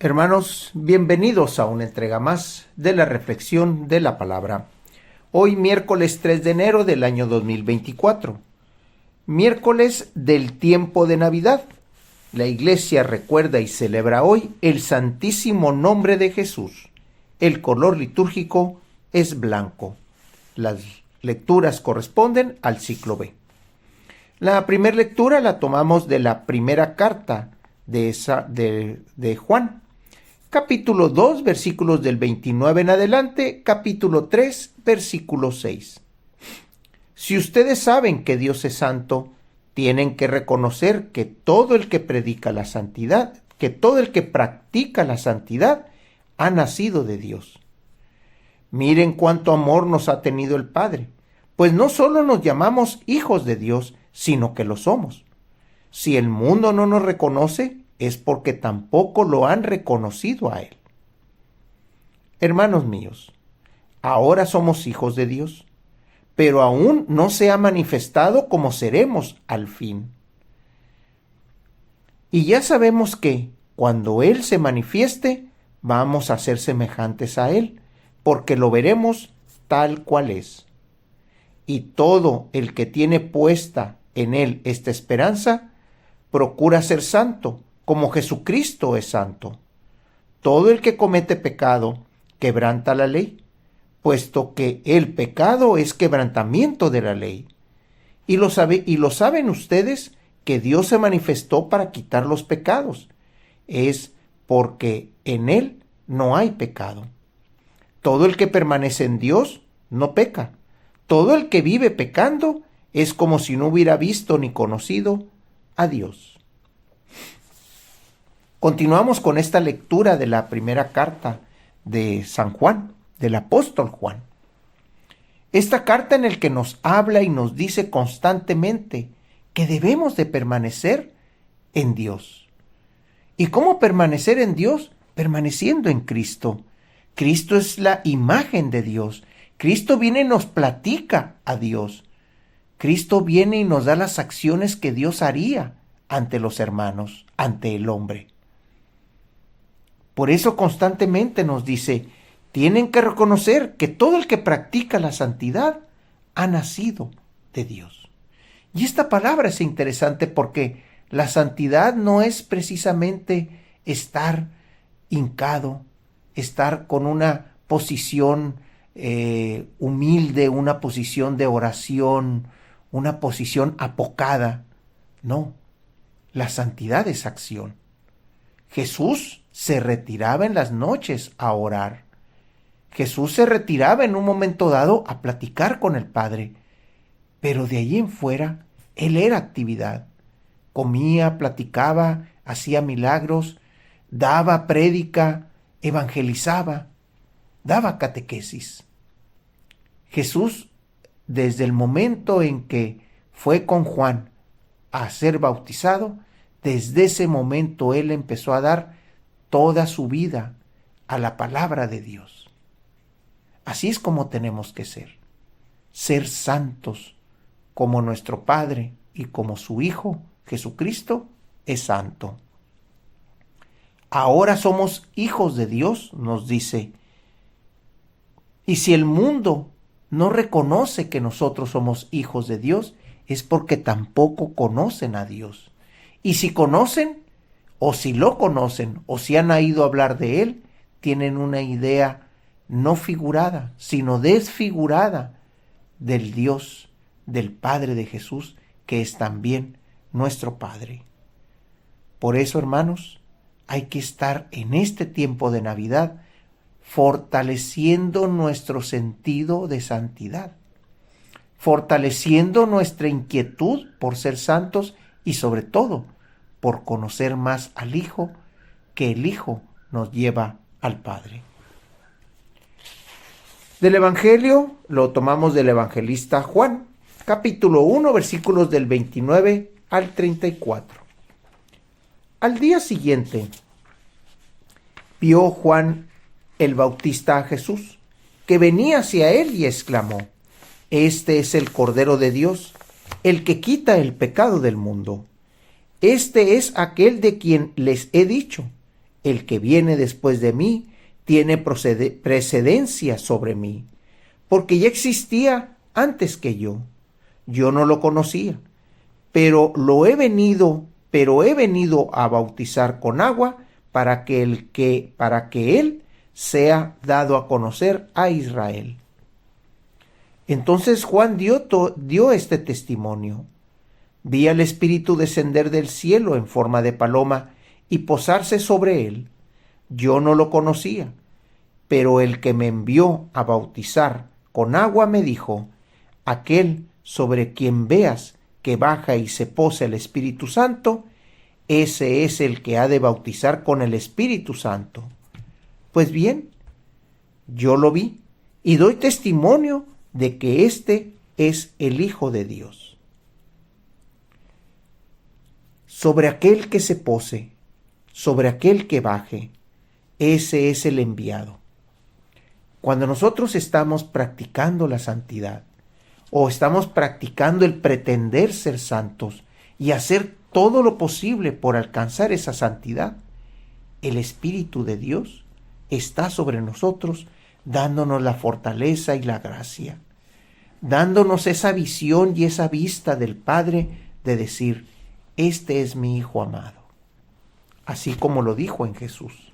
Hermanos, bienvenidos a una entrega más de la reflexión de la palabra. Hoy miércoles 3 de enero del año 2024, miércoles del tiempo de Navidad. La Iglesia recuerda y celebra hoy el Santísimo Nombre de Jesús. El color litúrgico es blanco. Las lecturas corresponden al ciclo B. La primera lectura la tomamos de la primera carta de Juan. Capítulo 2, versículos del 29 en adelante, capítulo 3, versículo 6. Si ustedes saben que Dios es santo, tienen que reconocer que todo el que predica la santidad, que todo el que practica la santidad, ha nacido de Dios. Miren cuánto amor nos ha tenido el Padre, pues no solo nos llamamos hijos de Dios, sino que lo somos. Si el mundo no nos reconoce, es porque tampoco lo han reconocido a Él. Hermanos míos, ahora somos hijos de Dios, pero aún no se ha manifestado como seremos al fin. Y ya sabemos que, cuando Él se manifieste, vamos a ser semejantes a Él, porque lo veremos tal cual es. Y todo el que tiene puesta en Él esta esperanza, procura ser santo, como Jesucristo es santo. Todo el que comete pecado quebranta la ley, puesto que el pecado es quebrantamiento de la ley. Y lo saben ustedes que Dios se manifestó para quitar los pecados. Es porque en Él no hay pecado. Todo el que permanece en Dios no peca. Todo el que vive pecando es como si no hubiera visto ni conocido a Dios. Continuamos con esta lectura de la primera carta de San Juan, del apóstol Juan. Esta carta en la que nos habla y nos dice constantemente que debemos de permanecer en Dios. ¿Y cómo permanecer en Dios? Permaneciendo en Cristo. Cristo es la imagen de Dios. Cristo viene y nos platica a Dios. Cristo viene y nos da las acciones que Dios haría ante los hermanos, ante el hombre. Por eso constantemente nos dice, tienen que reconocer que todo el que practica la santidad ha nacido de Dios. Y esta palabra es interesante porque la santidad no es precisamente estar hincado, estar con una posición humilde, una posición de oración, una posición apocada. No, la santidad es acción. Jesús se retiraba en las noches a orar. Jesús se retiraba en un momento dado a platicar con el Padre. Pero de allí en fuera, Él era actividad. Comía, platicaba, hacía milagros, daba prédica, evangelizaba, daba catequesis. Jesús, desde el momento en que fue con Juan a ser bautizado, desde ese momento Él empezó a dar toda su vida a la palabra de Dios. Así es como tenemos que ser santos, como nuestro Padre y como su Hijo, Jesucristo, es santo. Ahora somos hijos de Dios, nos dice. Y si el mundo no reconoce que nosotros somos hijos de Dios, es porque tampoco conocen a Dios. Y si conocen, o si lo conocen, o si han oído hablar de Él, tienen una idea no figurada, sino desfigurada del Dios, del Padre de Jesús, que es también nuestro Padre. Por eso, hermanos, hay que estar en este tiempo de Navidad fortaleciendo nuestro sentido de santidad, fortaleciendo nuestra inquietud por ser santos y sobre todo por conocer más al Hijo, que el Hijo nos lleva al Padre. Del Evangelio lo tomamos del evangelista Juan, capítulo 1, versículos del 29 al 34. Al día siguiente, vio Juan el Bautista a Jesús, que venía hacia él y exclamó: Este es el Cordero de Dios, el que quita el pecado del mundo. Este es aquel de quien les he dicho: el que viene después de mí tiene precedencia sobre mí, porque ya existía antes que yo. Yo no lo conocía, pero he venido a bautizar con agua para que él sea dado a conocer a Israel. Entonces Juan dio este testimonio. Vi al Espíritu descender del cielo en forma de paloma y posarse sobre él. Yo no lo conocía, pero el que me envió a bautizar con agua me dijo: aquel sobre quien veas que baja y se posa el Espíritu Santo, ese es el que ha de bautizar con el Espíritu Santo. Pues bien, yo lo vi y doy testimonio de que este es el Hijo de Dios. Sobre aquel que se pose, sobre aquel que baje, ese es el enviado. Cuando nosotros estamos practicando la santidad, o estamos practicando el pretender ser santos y hacer todo lo posible por alcanzar esa santidad, el Espíritu de Dios está sobre nosotros, dándonos la fortaleza y la gracia, dándonos esa visión y esa vista del Padre de decir: este es mi Hijo amado, así como lo dijo en Jesús.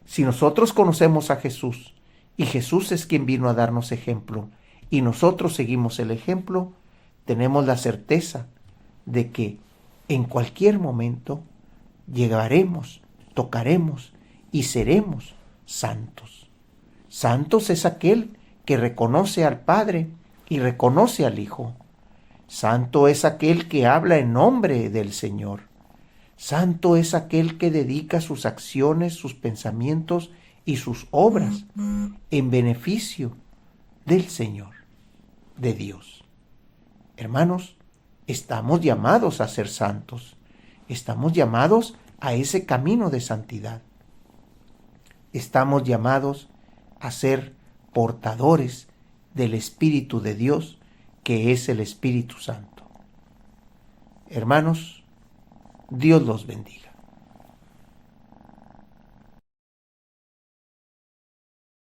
Si nosotros conocemos a Jesús, y Jesús es quien vino a darnos ejemplo, y nosotros seguimos el ejemplo, tenemos la certeza de que en cualquier momento llegaremos, tocaremos y seremos santos. Santos es aquel que reconoce al Padre y reconoce al Hijo. Santo es aquel que habla en nombre del Señor. Santo es aquel que dedica sus acciones, sus pensamientos y sus obras en beneficio del Señor, de Dios. Hermanos, estamos llamados a ser santos. Estamos llamados a ese camino de santidad. Estamos llamados a ser portadores del Espíritu de Dios, que es el Espíritu Santo. Hermanos, Dios los bendiga.